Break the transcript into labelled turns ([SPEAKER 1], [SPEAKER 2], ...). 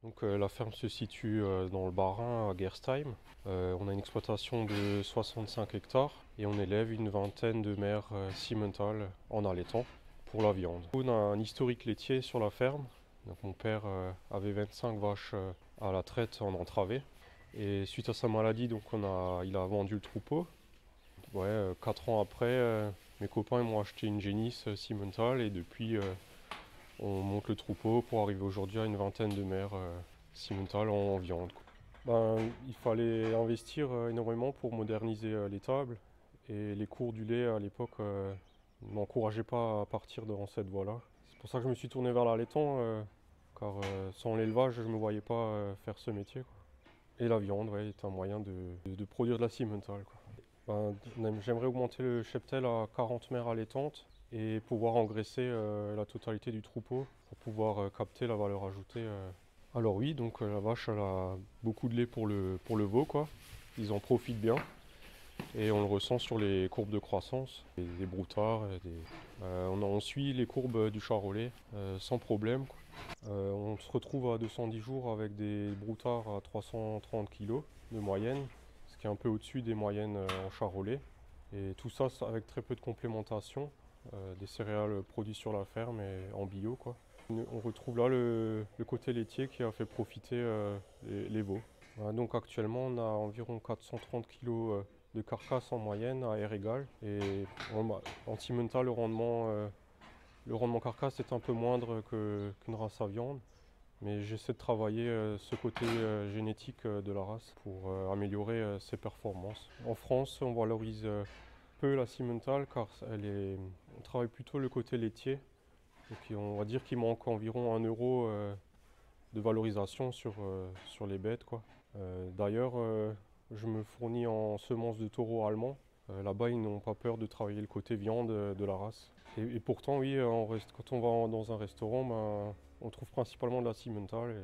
[SPEAKER 1] Donc, la ferme se situe dans le Bas-Rhin à Gerstheim. On a une exploitation de 65 hectares et on élève une vingtaine de mères Simmental en allaitant pour la viande. On a un historique laitier sur la ferme. Donc, mon père avait 25 vaches à la traite en entravé. Et suite à sa maladie, donc il a vendu le troupeau. Ouais, 4 ans après, mes copains m'ont acheté une génisse Simmental et depuis on monte le troupeau pour arriver aujourd'hui à une vingtaine de mères Simmental en viande, quoi. Il fallait investir énormément pour moderniser l'étable et les cours du lait à l'époque ne m'encourageaient pas à partir dans cette voie-là. C'est pour ça que je me suis tourné vers l'allaitant car sans l'élevage je ne me voyais pas faire ce métier, quoi. Et la viande, ouais, est un moyen de produire de la Simmental, quoi. J'aimerais augmenter le cheptel à 40 mères allaitantes et pouvoir engraisser la totalité du troupeau pour pouvoir capter la valeur ajoutée. Alors oui, donc la vache elle a beaucoup de lait pour le veau, quoi. Ils en profitent bien et on le ressent sur les courbes de croissance, des broutards, on suit les courbes du charolais sans problème, quoi. On se retrouve à 210 jours avec des broutards à 330 kg de moyenne, ce qui est un peu au-dessus des moyennes en charolais. Et tout ça avec très peu de complémentation, des céréales produites sur la ferme et en bio, quoi. On retrouve là le côté laitier qui a fait profiter les veaux. Voilà, donc actuellement on a environ 430 kg de carcasse en moyenne à air égal. Et en Simmental le rendement carcasse est un peu moindre qu'une race à viande. Mais j'essaie de travailler ce côté génétique de la race pour améliorer ses performances. En France, on valorise peu la Simmental car on travaille plutôt le côté laitier. Donc on va dire qu'il manque environ 1 euro de valorisation sur les bêtes, quoi. D'ailleurs, je me fournis en semences de taureaux allemands. Là-bas, ils n'ont pas peur de travailler le côté viande de la race. Et pourtant, oui, quand on va dans un restaurant, on trouve principalement de la Simmental.